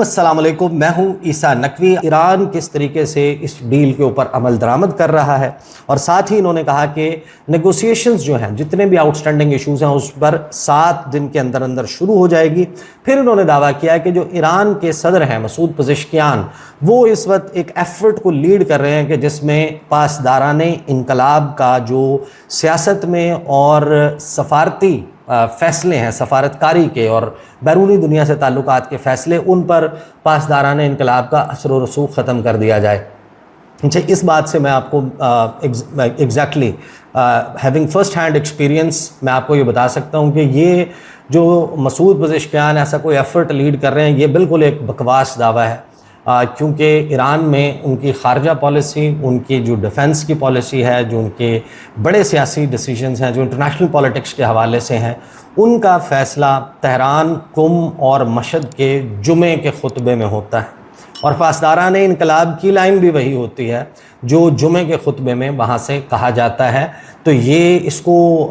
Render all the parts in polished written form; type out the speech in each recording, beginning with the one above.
अस्सलाम वालेकुम, मैं हूं ईसा नकवी। ईरान किस तरीके से इस डील के ऊपर अमल दरामद कर रहा है और साथ ही इन्होंने कहा कि नेगोशिएशंस जो हैं, जितने भी आउटस्टैंडिंग इश्यूज़ हैं उस पर 7 दिन के अंदर अंदर शुरू हो जाएगी। फिर इन्होंने दावा किया कि जो ईरान के सदर हैं मसूद पज़ेश्कियान, वो इस वक्त एक एफर्ट को लीड कर रहे हैं कि जिसमें पासदाराने इनकलाब का जो सियासत में और सफारती फ़ैसले हैं, सफारतकारी के और बैरूनी दुनिया से ताल्लुकात के फ़ैसले, उन पर पासदाराने इनकलाब का असर व रसूख ख़त्म कर दिया जाए। अच्छा, इस बात से मैं आपको exactly having first hand experience मैं आपको ये बता सकता हूँ कि ये जो मसूद पज़ेश्कियान ऐसा कोई एफ़र्ट लीड कर रहे हैं, ये बिल्कुल एक बकवास दावा है। क्योंकि ईरान में उनकी खारजा पॉलिसी, उनकी जो डिफेंस की पॉलिसी है, जो उनके बड़े सियासी डिसीजंस हैं, जो इंटरनेशनल पॉलिटिक्स के हवाले से हैं, उनका फ़ैसला तेहरान, कुम और मशहद के जुमे के खुतबे में होता है। और पासदाराने इनकलाब की लाइन भी वही होती है जो जुमे के खुतबे में वहाँ से कहा जाता है। तो ये इसको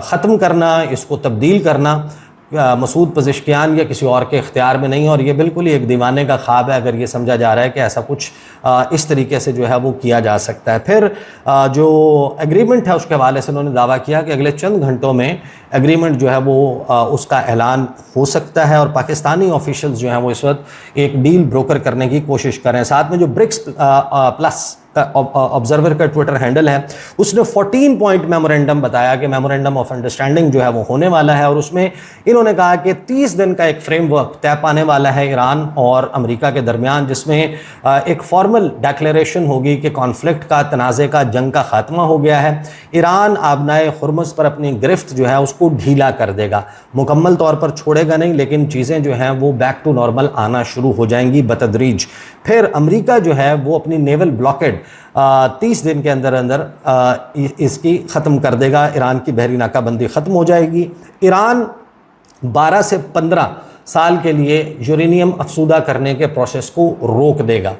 ख़त्म करना, इसको तब्दील करना मसूद पज़ेश्कियान या किसी और के इख्तियार में नहीं है। और ये बिल्कुल ही एक दीवाने का ख्वाब है अगर ये समझा जा रहा है कि ऐसा कुछ इस तरीके से जो है वो किया जा सकता है। फिर जो एग्रीमेंट है उसके हवाले से उन्होंने दावा किया कि अगले चंद घंटों में एग्रीमेंट जो है वो उसका ऐलान हो सकता है और पाकिस्तानी ऑफिशियल्स जो हैं वो इस वक्त एक डील ब्रोकर करने की कोशिश करें। साथ में जो ब्रिक्स प्लस ऑब्जर्वर का ट्विटर हैंडल है, उसने 14 पॉइंट मेमोरेंडम बताया कि मेमोरेंडम ऑफ अंडरस्टैंडिंग जो है वो होने वाला है। और उसमें इन्होंने कहा कि 30 दिन का एक फ्रेमवर्क तय पाने वाला है ईरान और अमेरिका के दरमियान, जिसमें एक फॉर्मल डिक्लेरेशन होगी कि कॉन्फ्लिक्ट का, तनाज़े का, जंग का खात्मा हो गया है। ईरान आबनाए हुर्मुज़ पर अपनी गिरफ्त जो है उसको ढीला कर देगा, मुकम्मल तौर पर छोड़ेगा नहीं, लेकिन चीज़ें जो हैं वो बैक टू नॉर्मल आना शुरू हो जाएंगी बतदरीज। फिर अमेरिका जो है वो अपनी नेवल ब्लॉकेड 30 दिन के अंदर अंदर इसकी ख़त्म कर देगा। ईरान की बहरी नाकाबंदी ख़त्म हो जाएगी। ईरान 12 से 15 साल के लिए यूरेनियम अफसूदा करने के प्रोसेस को रोक देगा।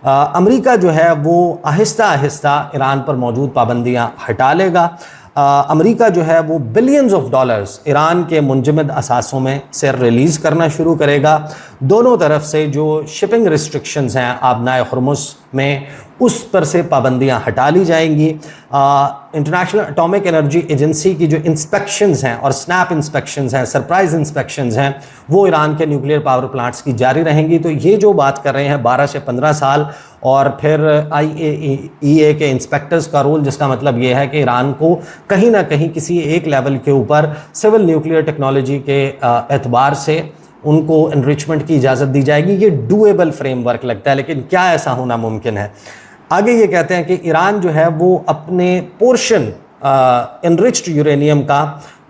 अमेरिका जो है वो आहिस्ता आहिस्ता ईरान पर मौजूद पाबंदियाँ हटा लेगा। अमेरिका जो है वो बिलियंस ऑफ डॉलर्स ईरान के मुंजमद असासों में से रिलीज़ करना शुरू करेगा। दोनों तरफ से जो शिपिंग रिस्ट्रिक्शंस हैं आबनाए हुर्मुज़ में, उस पर से पाबंदियां हटा ली जाएंगी। इंटरनेशनल एटॉमिक एनर्जी एजेंसी की जो इंस्पेक्शंस हैं और स्नैप इंस्पेक्शंस हैं, सरप्राइज इंस्पेक्शंस हैं, वो ईरान के न्यूक्लियर पावर प्लांट्स की जारी रहेंगी। तो ये जो बात कर रहे हैं 12 से 15 साल, और फिर IAEA के इंस्पेक्टर्स का रोल, जिसका मतलब ये है कि ईरान को कहीं ना कहीं किसी एक लेवल के ऊपर सिविल न्यूक्लियर टेक्नोलॉजी के एतबार से उनको एनरिचमेंट की इजाज़त दी जाएगी। ये डूएबल फ्रेमवर्क लगता है, लेकिन क्या ऐसा होना मुमकिन है? आगे ये कहते हैं कि ईरान जो है वो अपने पोर्शन एनरिच्ड यूरेनियम का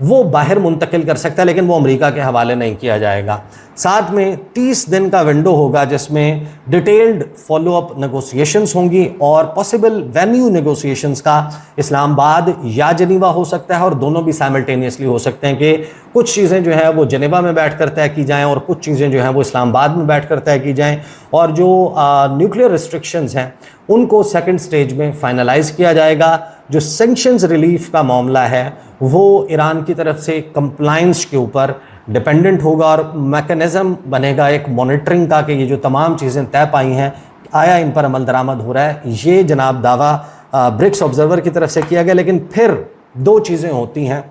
वो बाहर मुंतकिल कर सकता है, लेकिन वो अमेरिका के हवाले नहीं किया जाएगा। साथ में 30 दिन का विंडो होगा जिसमें डिटेल्ड फॉलोअप नेगोशिएशंस होंगी और पॉसिबल वेन्यू नेगोशिएशंस का इस्लामाबाद या जनीवा हो सकता है, और दोनों भी साइमल्टेनियसली हो सकते हैं कि कुछ चीज़ें जो है वो जनीवा में बैठ कर तय की जाएँ और कुछ चीज़ें जो हैं वो इस्लामाबाद में बैठ कर तय की जाएँ। और जो न्यूक्लियर रिस्ट्रिक्शंस हैं उनको सेकंड स्टेज में फाइनलाइज किया जाएगा। जो सेंक्शंस रिलीफ का मामला है वो ईरान की तरफ से कंप्लायंस के ऊपर डिपेंडेंट होगा और मैकेनिज़्म बनेगा एक मॉनिटरिंग का कि ये जो तमाम चीज़ें तय पाई हैं, आया इन पर अमल दरामद हो रहा है। ये जनाब दावा ब्रिक्स ऑब्जर्वर की तरफ से किया गया। लेकिन फिर दो चीज़ें होती हैं।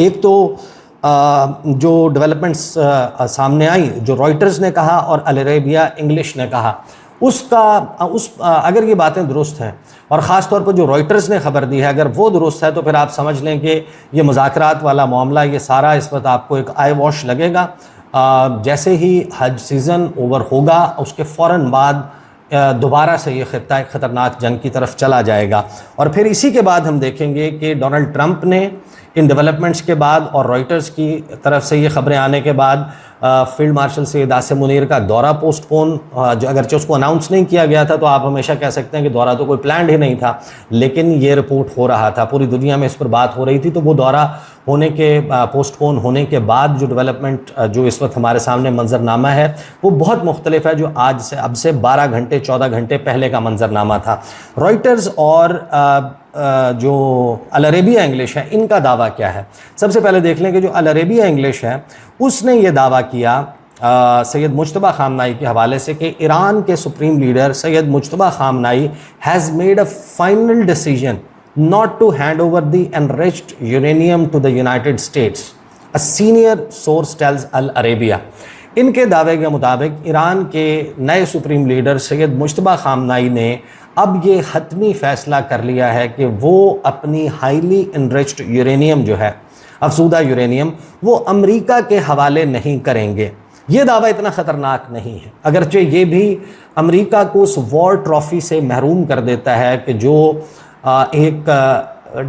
एक तो जो डेवलपमेंट्स सामने आई, जो रॉयटर्स ने कहा और अल अरेबिया इंग्लिश ने कहा, अगर ये बातें दुरुस्त हैं और ख़ास तौर पर जो रॉयटर्स ने ख़बर दी है अगर वो दुरुस्त है, तो फिर आप समझ लें कि ये मुज़ाकरात वाला मामला, ये सारा इस वक्त आपको एक आई वॉश लगेगा। जैसे ही हज सीज़न ओवर होगा उसके फ़ौरन बाद दोबारा से ये खित्ता एक ख़तरनाक जंग की तरफ चला जाएगा। और फिर इसी के बाद हम देखेंगे कि डोनाल्ड ट्रंप ने इन डेवलपमेंट्स के बाद और रॉयटर्स की तरफ से ये ख़बरें आने के बाद फील्ड मार्शल सैयद आसिम मुनीर का दौरा पोस्टपोन, जो अगरचे उसको अनाउंस नहीं किया गया था, तो आप हमेशा कह सकते हैं कि दौरा तो कोई प्लान्ड ही नहीं था, लेकिन ये रिपोर्ट हो रहा था, पूरी दुनिया में इस पर बात हो रही थी। तो वो दौरा होने के पोस्टपोन होने के बाद जो डेवलपमेंट जो इस वक्त हमारे सामने मंजरनामा है वो बहुत मुख्तलिफ है, जो आज से अब से 12 घंटे 14 घंटे पहले का मंजरनामा था। रॉयटर्स और जो अल अरेबिया इंग्लिश है, इनका दावा क्या है? सबसे पहले देख लें कि जो अल अरेबिया इंग्लिश है उसने ये दावा किया सैयद मुज्तबा खामनाई के हवाले से कि ईरान के supreme leader Sayyid Mojtaba Khamenei has made a final decision not to hand over the enriched uranium to the United States, a senior source tells Al Arabiya. इनके दावे के मुताबिक ईरान के नए supreme leader Sayyid Mojtaba Khamenei ने अब ये हतमी फ़ैसला कर लिया है कि वो अपनी हाईली इनरिच्ड यूरेनियम जो है, अफसूदा यूरेनियम, वो अमेरिका के हवाले नहीं करेंगे। ये दावा इतना ख़तरनाक नहीं है, अगरचे ये भी अमेरिका को उस वॉर ट्रॉफ़ी से महरूम कर देता है कि जो एक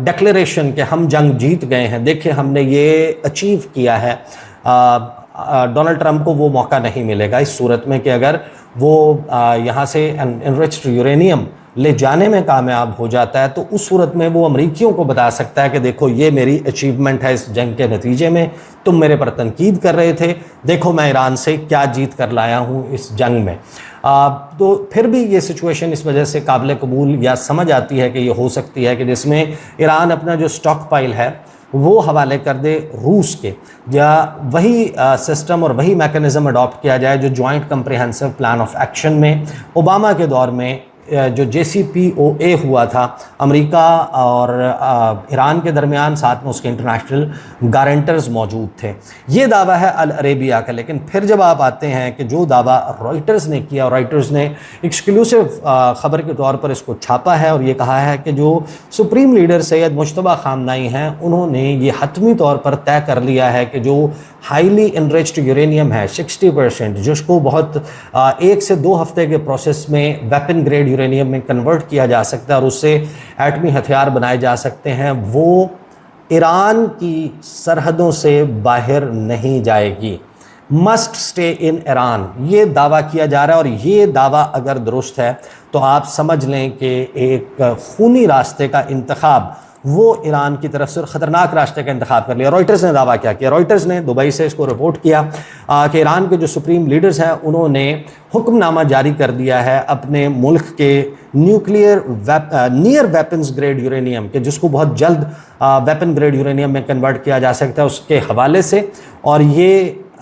डिक्लेरेशन के हम जंग जीत गए हैं, देखिए हमने ये अचीव किया है। डोनाल्ड ट्रंप को वो मौका नहीं मिलेगा इस सूरत में कि अगर वो यहाँ से एनरिच्ड यूरेनियम ले जाने में कामयाब हो जाता है तो उस सूरत में वो अमरीकियों को बता सकता है कि देखो ये मेरी अचीवमेंट है इस जंग के नतीजे में, तुम मेरे पर तनकीद कर रहे थे, देखो मैं ईरान से क्या जीत कर लाया हूँ इस जंग में। तो फिर भी ये सिचुएशन इस वजह से काबिल कबूल या समझ आती है कि ये हो सकती है कि जिसमें ईरान अपना जो स्टॉक पाइल है वो हवाले कर दे रूस के, या वही सिस्टम और वही मैकेनिज़्म अडॉप्ट किया जाए जो joint comprehensive plan of action में ओबामा के दौर में जो JCPOA हुआ था अमेरिका और ईरान के दरमियान, साथ में उसके इंटरनेशनल गारंटर्स मौजूद थे। ये दावा है अल अरेबिया का। लेकिन फिर जब आप आते हैं कि जो दावा रॉयटर्स ने किया, रॉयटर्स ने एक्सक्लूसिव ख़बर के तौर पर इसको छापा है और ये कहा है कि जो supreme leader Sayyid Mojtaba Khamenei हैं उन्होंने ये हतमी तौर पर तय कर लिया है कि जो हाईली इनरिच्ड यूरेनियम है 60%, जिसको बहुत 1 से 2 हफ्ते के प्रोसेस में वेपन ग्रेड यूरेनियम में कन्वर्ट किया जा सकता है और उससे एटमी हथियार बनाए जा सकते हैं, वो ईरान की सरहदों से बाहर नहीं जाएगी, मस्ट स्टे इन ईरान। ये दावा किया जा रहा है और ये दावा अगर दुरुस्त है तो आप समझ लें कि एक खूनी रास्ते का इंतखाब वो ईरान की तरफ से ख़तरनाक रास्ते का इंतखाब कर लिया। रॉयटर्स ने दावा क्या किया? रॉयटर्स ने दुबई से इसको रिपोर्ट किया कि ईरान के जो सुप्रीम लीडर्स हैं उन्होंने हुक्मनामा जारी कर दिया है अपने मुल्क के nuclear near weapons grade uranium के, जिसको बहुत जल्द वेपन ग्रेड यूरेनियम में कन्वर्ट किया जा सकता है, उसके हवाले से। और ये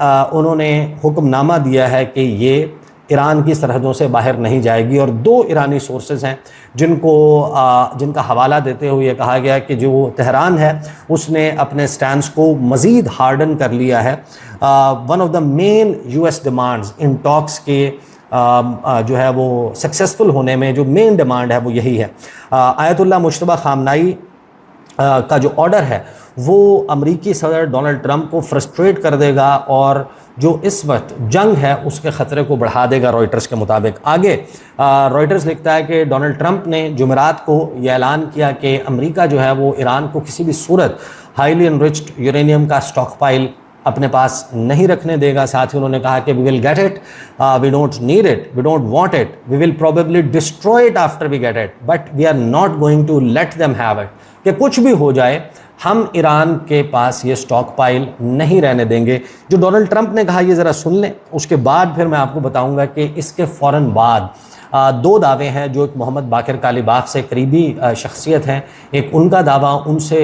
उन्होंने हुक्मनामा दिया है कि ये ईरान की सरहदों से बाहर नहीं जाएगी। और 2 ईरानी सोर्सेज हैं जिनका हवाला देते हुए ये कहा गया कि जो तेहरान है उसने अपने स्टैंड को मज़ीद हार्डन कर लिया है। One of the main US demands in talks के जो है वो सक्सेसफुल होने में जो मेन डिमांड है वो यही है। आयतुल्लाह मुज्तबा खामनाई का जो ऑर्डर है वो अमरीकी सदर डोनाल्ड ट्रंप को फ्रस्ट्रेट कर देगा और जो इस वक्त जंग है उसके ख़तरे को बढ़ा देगा। रॉयटर्स के मुताबिक आगे रॉयटर्स लिखता है कि डोनाल्ड ट्रंप ने जुमेरात को यह ऐलान किया कि अमेरिका जो है वो ईरान को किसी भी सूरत हाईली एनरिच्ड यूरेनियम का स्टॉक पाइल अपने पास नहीं रखने देगा। साथ ही उन्होंने कहा कि we will get it, we don't need it, we don't want it, we will probably destroy it after we get it, but we are not going to let them have it. कि कुछ भी हो जाए हम Iran के पास ये stock pile नहीं रहने देंगे। जो डोनाल्ड ट्रंप ने कहा ये ज़रा सुन लें, उसके बाद फिर मैं आपको बताऊंगा कि इसके फ़ौरन बाद 2 दावे हैं जो एक मोहम्मद बाकिर कालीबाफ से करीबी शख्सियत हैं, एक उनका दावा उनसे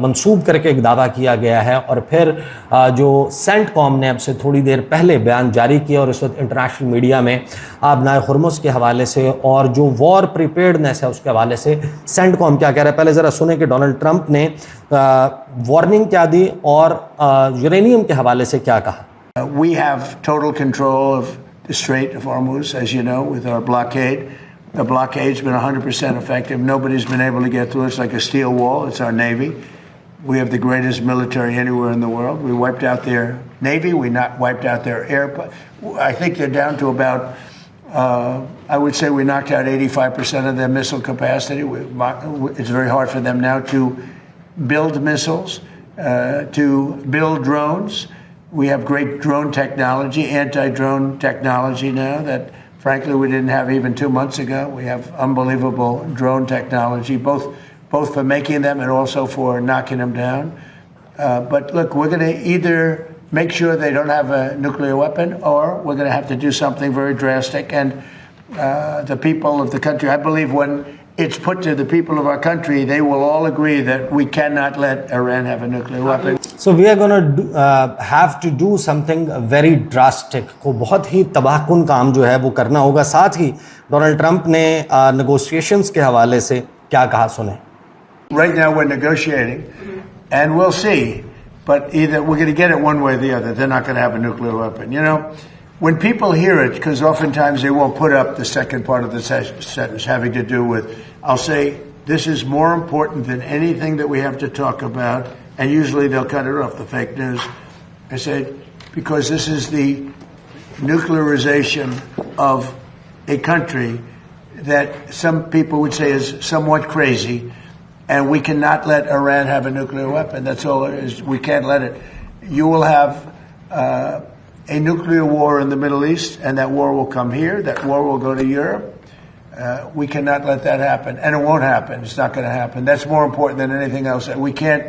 मंसूब करके एक दावा किया गया है, और फिर जो सेंटकॉम ने अब से थोड़ी देर पहले बयान जारी किया और इस वक्त इंटरनेशनल मीडिया में आबनाए हुर्मुज़ के हवाले से और जो वॉर प्रिपेयर्डनेस है उसके हवाले से सेंटकॉम क्या कह रहा है। पहले ज़रा सुने कि डोनाल्ड ट्रंप ने वार्निंग क्या दी और यूरेनियम के हवाले से क्या कहा। We have total control of the Strait of Hormuz, as you know, with our blockade. The blockade's been 100% effective. Nobody's been able to get through. It's like a steel wall. It's our Navy. We have the greatest military anywhere in the world. We wiped out their Navy. We not wiped out their air. I think they're down to about, I would say we knocked out 85% of their missile capacity. It's very hard for them now to build missiles, to build drones. We have great drone technology, anti-drone technology now that, frankly, we didn't have even 2 months ago. We have unbelievable drone technology, both for making them and also for knocking them down. But look, we're going to either make sure they don't have a nuclear weapon, or we're going to have to do something very drastic. And the people of the country, I believe when it's put to the people of our country, they will all agree that we cannot let Iran have a nuclear weapon. So we are going to have to do something very drastic. को बहुत ही तबाहकुन काम जो है वो करना होगा. साथ ही Donald Trump ने नेगोशिएशंस के हवाले से क्या कहा सुने. Right now we're negotiating and we'll see, but either we're going to get it one way or the other. They're not going to have a nuclear weapon. You know, when people hear it, because oftentimes they won't put up the second part of the sentence having to do with, I'll say, this is more important than anything that we have to talk about, and usually they'll cut it off, the fake news. I said, because this is the nuclearization of a country that some people would say is somewhat crazy, and we cannot let Iran have a nuclear weapon. That's all it is. We can't let it. You will have a nuclear war in the Middle East, and that war will come here. That war will go to Europe. We cannot let that happen, and it won't happen. It's not going to happen. That's more important than anything else. We can't.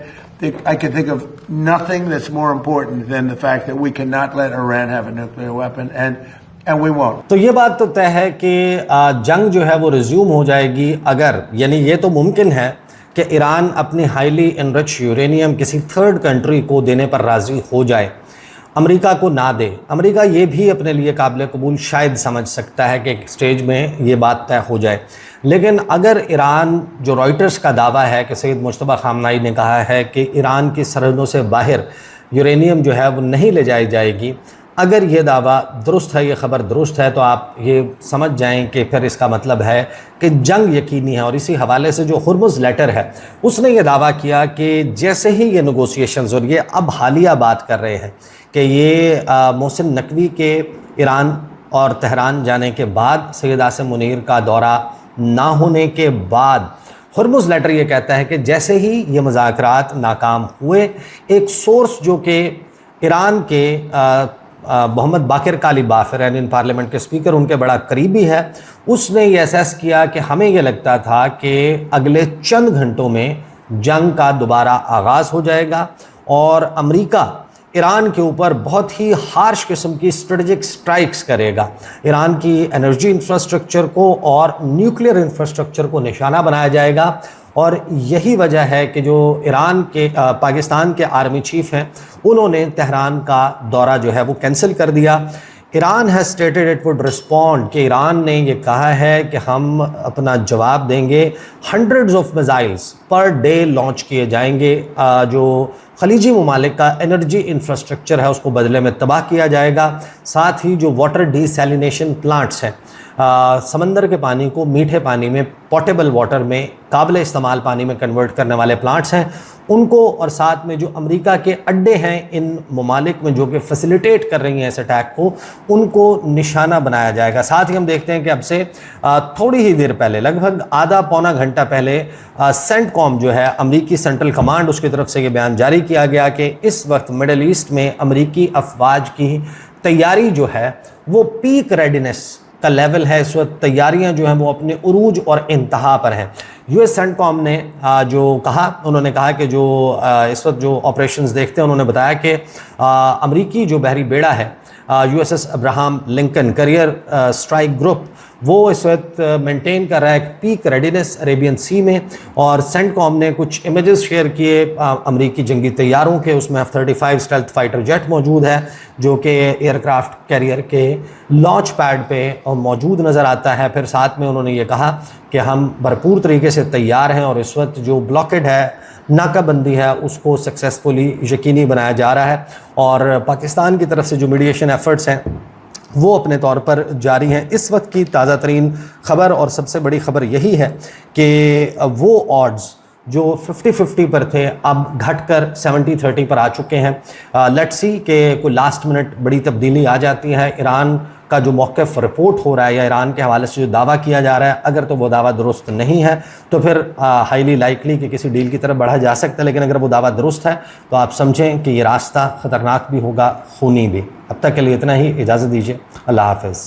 I can think of nothing that's more important than the fact that we cannot let Iran have a nuclear weapon, and we won't. तो ये बात तो तय है कि जंग जो है वो रिज्यूम हो जाएगी अगर, यानी ये तो मुमकिन है कि ईरान अपनी हाईली एनरिच यूरेनियम किसी थर्ड कंट्री को देने पर राज़ी हो जाए, अमेरिका को ना दे. अमेरिका ये भी अपने लिए काबिल कबूल शायद समझ सकता है कि एक स्टेज में ये बात तय हो जाए. लेकिन अगर ईरान, जो रॉयटर्स का दावा है कि सैयद मुश्तबा खामनाई ने कहा है कि ईरान की सरहदों से बाहर यूरेनियम जो है वो नहीं ले जाई जाएगी, अगर ये दावा दुरुस्त है, ये ख़बर दुरुस्त है, तो आप ये समझ जाएं कि फिर इसका मतलब है कि जंग यकीनी है. और इसी हवाले से जो हुर्मुज़ लेटर है उसने ये दावा किया कि जैसे ही ये नेगोशिएशंस, और ये अब हालिया बात कर रहे हैं कि ये मोहसिन नकवी के ईरान और तेहरान जाने के बाद, सैयद आसिम मुनीर का दौरा ना होने के बाद, हुर्मुज़ लेटर ये कहता है कि जैसे ही ये मुज़ाकरात नाकाम हुए, एक सोर्स जो कि ईरान के मोहम्मद बाकिर कालिबाफ, ईरानियन पार्लियामेंट के स्पीकर, उनके बड़ा करीबी है, उसने ये असेस किया कि हमें ये लगता था कि अगले चंद घंटों में जंग का दोबारा आगाज़ हो जाएगा और अमेरिका ईरान के ऊपर बहुत ही हार्श किस्म की स्ट्रेटजिक स्ट्राइक्स करेगा. ईरान की एनर्जी इंफ्रास्ट्रक्चर को और न्यूक्लियर इंफ्रास्ट्रक्चर को निशाना बनाया जाएगा. और यही वजह है कि जो ईरान के पाकिस्तान के आर्मी चीफ हैं, उन्होंने तेहरान का दौरा जो है वो कैंसिल कर दिया. Iran has stated it would respond, कि ईरान ने ये कहा है कि हम अपना जवाब देंगे. Hundreds of missiles per day launch किए जाएंगे. जो खलीजी ममालिक का एनर्जी इंफ्रास्ट्रक्चर है उसको बदले में तबाह किया जाएगा. साथ ही जो वाटर डिसैलिनेशन प्लांट्स हैं, समंदर के पानी को मीठे पानी में, पोर्टेबल वाटर में, काबिल इस्तेमाल पानी में कन्वर्ट करने वाले प्लांट्स हैं, उनको, और साथ में जो अमेरिका के अड्डे हैं इन ममालिक में जो कि फैसिलिटेट कर रही हैं इस अटैक को, उनको निशाना बनाया जाएगा. साथ ही हम देखते हैं कि अब से थोड़ी ही देर पहले, लगभग आधा पौना घंटा पहले, सेंटकॉम जो है अमेरिकी सेंट्रल कमांड, उसकी तरफ से ये बयान जारी किया गया कि इस वक्त मिडल ईस्ट में अमेरिकी अफवाज की तैयारी जो है वो पीक रेडीनेस का लेवल है. इस वक्त तैयारियां जो हैं वो अपने उरूज और इंतहा पर हैं. यूएस सेंटकॉम ने जो कहा, उन्होंने कहा कि जो इस वक्त जो ऑपरेशंस देखते हैं, उन्होंने बताया कि अमेरिकी जो बहरी बेड़ा है USS Abraham Lincoln career strike group, वो इस वक्त मेंटेन कर रहा है पीक रेडीनेस अरेबियन सी में. और सेंटकॉम ने कुछ इमेजेस शेयर किए अमेरिकी जंगी तैयारों के. उसमें F-35 स्टेल्थ फाइटर जेट मौजूद है जो कि एयरक्राफ्ट कैरियर के लॉन्च पैड पे मौजूद नज़र आता है. फिर साथ में उन्होंने ये कहा कि हम भरपूर तरीके से तैयार हैं और इस वक्त जो ब्लॉकेड है, नाकाबंदी है, उसको सक्सेसफुली यकीनी बनाया जा रहा है. और पाकिस्तान की तरफ से जो मीडिएशन एफर्ट्स हैं वो अपने तौर पर जारी हैं. इस वक्त की ताज़ा तरीन ख़बर और सबसे बड़ी ख़बर यही है कि वो ऑड्स जो 50-50 पर थे अब घटकर 70-30 पर आ चुके हैं. लेट्स सी कि कोई लास्ट मिनट बड़ी तब्दीली आ जाती है. ईरान का जो मौक़िफ़ रिपोर्ट हो रहा है या ईरान के हवाले से जो दावा किया जा रहा है, अगर तो वो दावा दुरुस्त नहीं है तो फिर हाईली लाइकली कि किसी डील की तरफ बढ़ा जा सकता है. लेकिन अगर वो दावा दुरुस्त है तो आप समझें कि ये रास्ता ख़तरनाक भी होगा, खूनी भी. अब तक के लिए इतना ही. इजाज़त दीजिए. अल्लाह हाफ़िज़.